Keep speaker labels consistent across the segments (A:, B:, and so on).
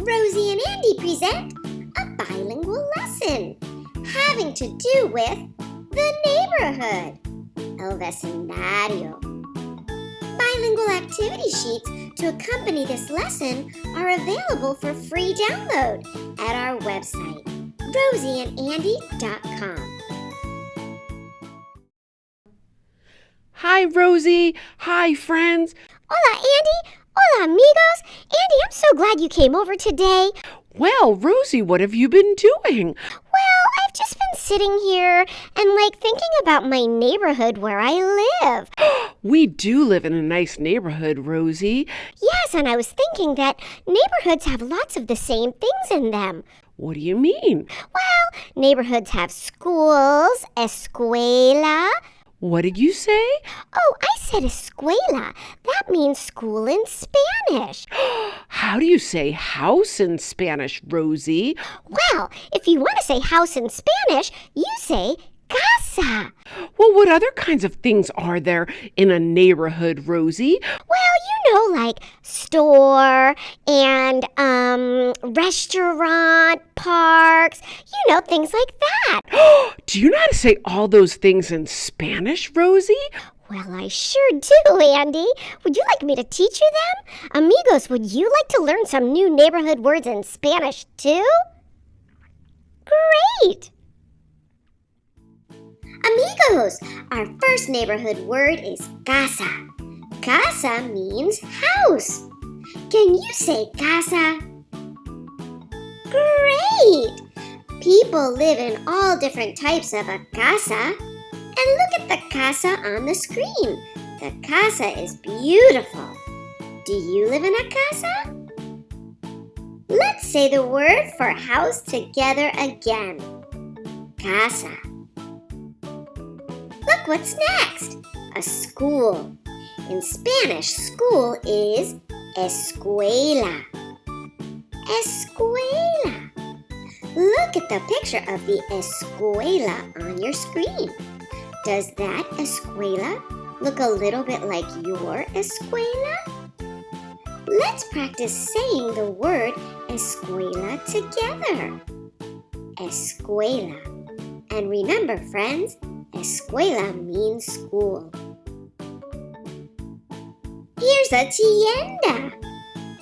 A: Rosie and Andy present a bilingual lesson having to do with the neighborhood, el vecindario. Bilingual activity sheets to accompany this lesson are available for free download at our website, rosieandandy.com.
B: Hi, Rosie. Hi, friends.
A: Hola, Andy. Hola, amigos. Andy, I'm so glad you came over today.
B: Well, Rosie, what have you been doing?
A: Well, I've just been sitting here and thinking about my neighborhood where I live.
B: We do live in a nice neighborhood, Rosie.
A: Yes, and I was thinking that neighborhoods have lots of the same things in them.
B: What do you mean?
A: Well, neighborhoods have schools, escuela.
B: What did you say?
A: Oh, I said escuela. That means school in Spanish.
B: How do you say house in Spanish, Rosie?
A: Well, if you want to say house in Spanish, you say casa.
B: Well, what other kinds of things are there in a neighborhood, Rosie?
A: Well, like store and restaurant, parks, things like that.
B: Do you know how to say all those things in Spanish, Rosie?
A: Well, I sure do, Andy. Would you like me to teach you them? Amigos, would you like to learn some new neighborhood words in Spanish too? Great! Amigos, our first neighborhood word is casa. Casa means house. Can you say casa? Great! People live in all different types of a casa. And look at the casa on the screen. The casa is beautiful. Do you live in a casa? Let's say the word for house together again. Casa. Look what's next. A school. In Spanish, school is escuela. Escuela. Look at the picture of the escuela on your screen. Does that escuela look a little bit like your escuela? Let's practice saying the word escuela together. Escuela. And remember, friends, escuela means school. Here's a tienda.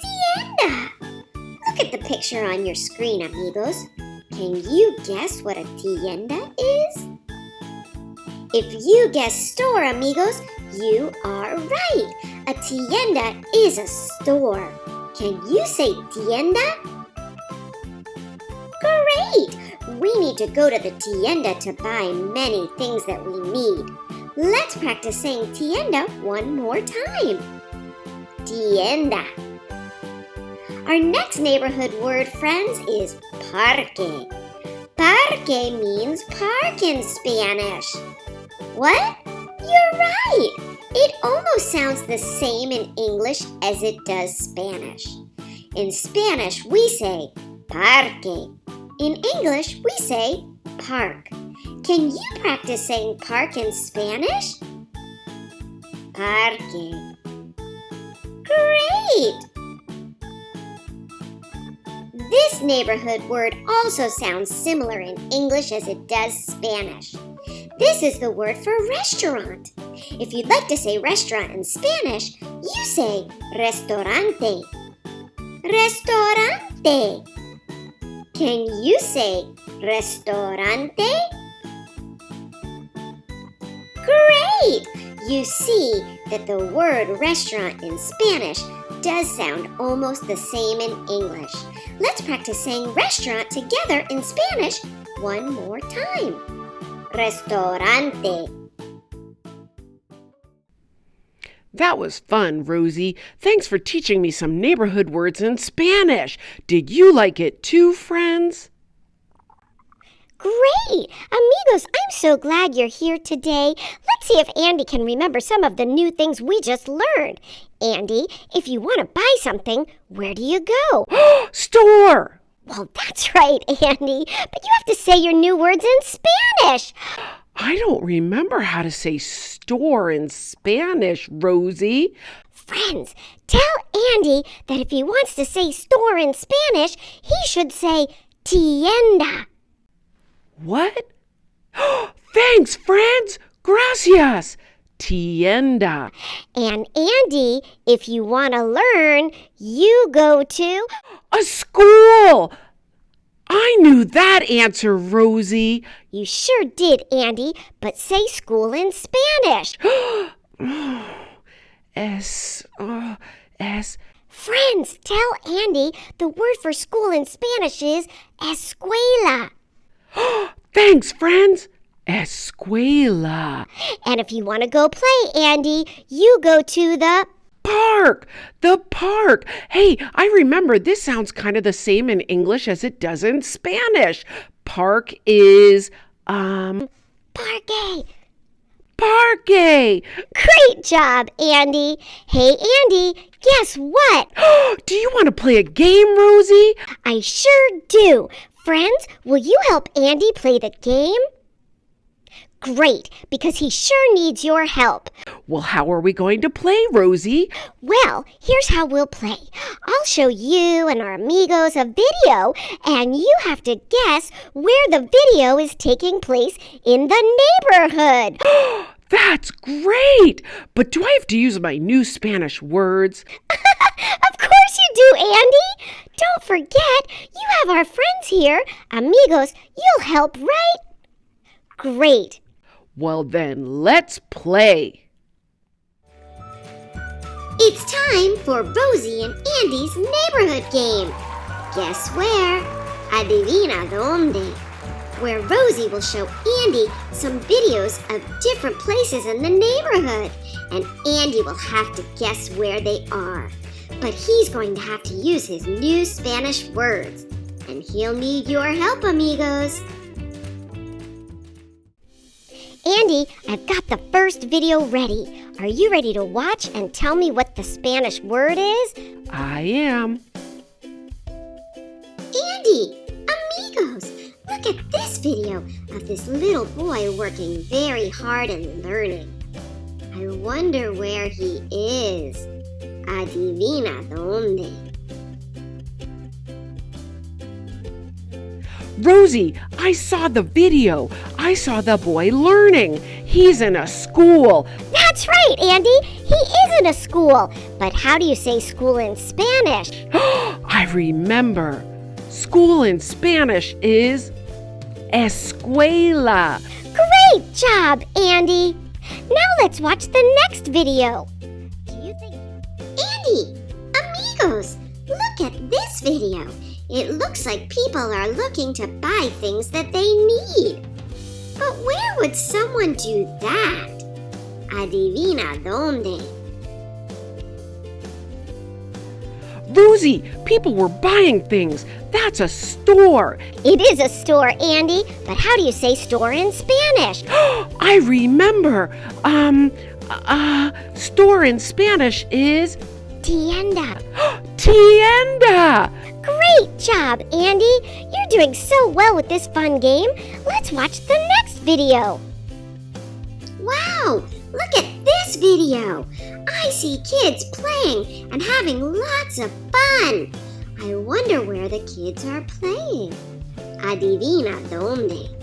A: Tienda. Look at the picture on your screen, amigos. Can you guess what a tienda is? If you guess store, amigos, you are right. A tienda is a store. Can you say tienda? Great! We need to go to the tienda to buy many things that we need. Let's practice saying tienda one more time. Tienda. Our next neighborhood word, friends, is parque. Parque means park in Spanish. What? You're right! It almost sounds the same in English as it does Spanish. In Spanish, we say parque. In English, we say park. Can you practice saying park in Spanish? Parque. Great! This neighborhood word also sounds similar in English as it does Spanish. This is the word for restaurant. If you'd like to say restaurant in Spanish, you say restaurante. Restaurante. Can you say restaurante? Great! You see that the word restaurant in Spanish does sound almost the same in English. Let's practice saying restaurant together in Spanish one more time. Restaurante.
B: That was fun, Rosie. Thanks for teaching me some neighborhood words in Spanish. Did you like it too, friends?
A: Great! Amigos, I'm so glad you're here today. Let's see if Andy can remember some of the new things we just learned. Andy, if you want to buy something, where do you go?
B: Store!
A: Well, that's right, Andy. But you have to say your new words in Spanish.
B: I don't remember how to say store in Spanish, Rosie.
A: Friends, tell Andy that if he wants to say store in Spanish, he should say tienda.
B: What? Thanks, friends! Gracias! Tienda.
A: And Andy, if you want to learn, you go to
B: A school! I knew that answer, Rosie.
A: You sure did, Andy, but say school in Spanish.
B: S.
A: Friends, tell Andy the word for school in Spanish is escuela.
B: Thanks, friends. Escuela.
A: And if you want to go play, Andy, you go to the
B: Park. The park. Hey, I remember this sounds kind of the same in English as it does in Spanish. Park is,
A: parque.
B: Parque.
A: Great job, Andy. Hey, Andy, guess what?
B: Do you want to play a game, Rosie?
A: I sure do. Friends, will you help Andy play the game? Great, because he sure needs your help.
B: Well, how are we going to play, Rosie?
A: Well, here's how we'll play. I'll show you and our amigos a video, and you have to guess where the video is taking place in the neighborhood.
B: That's great! But do I have to use my new Spanish words?
A: Of course you do, Andy. Don't forget, you have our friends here. Amigos, you'll help, right? Great.
B: Well then, let's play.
A: It's time for Rosie and Andy's neighborhood game. Guess where? Adivina dónde. Where Rosie will show Andy some videos of different places in the neighborhood, and Andy will have to guess where they are. But he's going to have to use his new Spanish words, and he'll need your help, amigos. Andy, I've got the first video ready. Are you ready to watch and tell me what the Spanish word is?
B: I am.
A: Andy, amigos, look at this video of this little boy working very hard and learning. I wonder where he is. Adivina dónde.
B: Rosie, I saw the video. I saw the boy learning. He's in a school.
A: That's right, Andy. He is in a school. But how do you say school in Spanish?
B: I remember. School in Spanish is escuela.
A: Great job, Andy. Now let's watch the next video. Do you think... Andy, amigos, look at this video. It looks like people are looking to buy things that they need. But where would someone do that? Adivina dónde.
B: Rosie, people were buying things. That's a store.
A: It is a store, Andy, but how do you say store in Spanish?
B: I remember. Store in Spanish is
A: Tienda.
B: tienda.
A: Great job, Andy. You're doing so well with this fun game. Let's watch the next video. Wow, look at this video. I see kids playing and having lots of fun. I wonder where the kids are playing. Adivina dónde.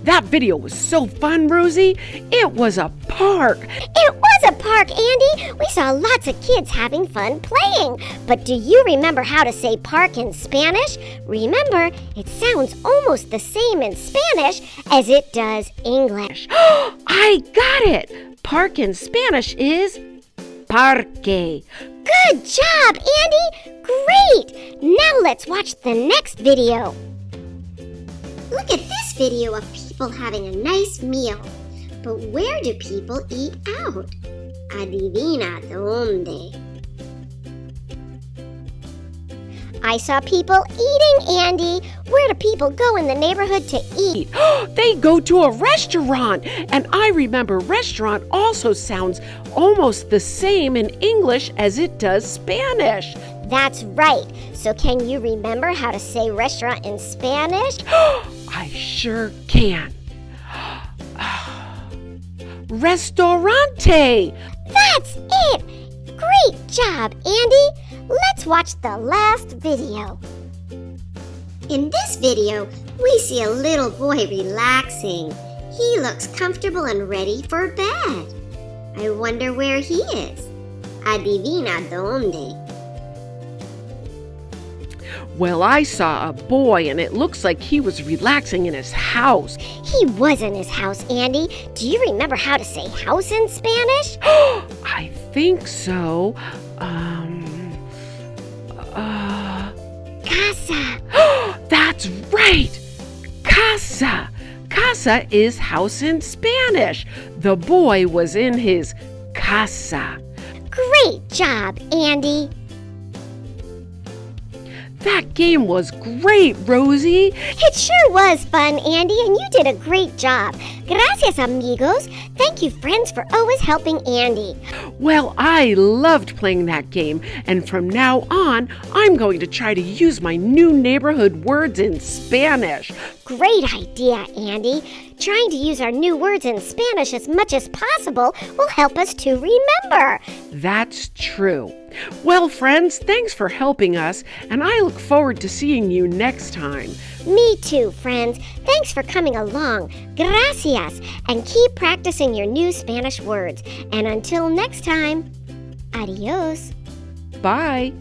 B: That video was so fun, Rosie. It was a park.
A: It was a park, Andy. We saw lots of kids having fun playing. But do you remember how to say park in Spanish? Remember, it sounds almost the same in Spanish as it does English.
B: I got it. Park in Spanish is parque.
A: Good job, Andy. Great. Now let's watch the next video. Look at this video of people having a nice meal. But where do people eat out? Adivina dónde. I saw people eating, Andy. Where do people go in the neighborhood to eat?
B: They go to a restaurant. And I remember restaurant also sounds almost the same in English as it does Spanish.
A: That's right. So can you remember how to say restaurant in Spanish?
B: I sure can. Restaurante.
A: That's it! Great job, Andy! Let's watch the last video. In this video, we see a little boy relaxing. He looks comfortable and ready for bed. I wonder where he is. Adivina dónde.
B: Well, I saw a boy and it looks like he was relaxing in his house.
A: He was in his house, Andy. Do you remember how to say house in Spanish?
B: I think so.
A: Casa.
B: That's right! Casa! Casa is house in Spanish. The boy was in his casa.
A: Great job, Andy.
B: That game was great, Rosie.
A: It sure was fun, Andy, and you did a great job. Gracias, amigos. Thank you, friends, for always helping Andy.
B: Well, I loved playing that game, and from now on, I'm going to try to use my new neighborhood words in Spanish.
A: Great idea, Andy. Trying to use our new words in Spanish as much as possible will help us to remember.
B: That's true. Well, friends, thanks for helping us, and I look forward to seeing you next time.
A: Me too, friends. Thanks for coming along. Gracias. And keep practicing your new Spanish words. And until next time, adios.
B: Bye.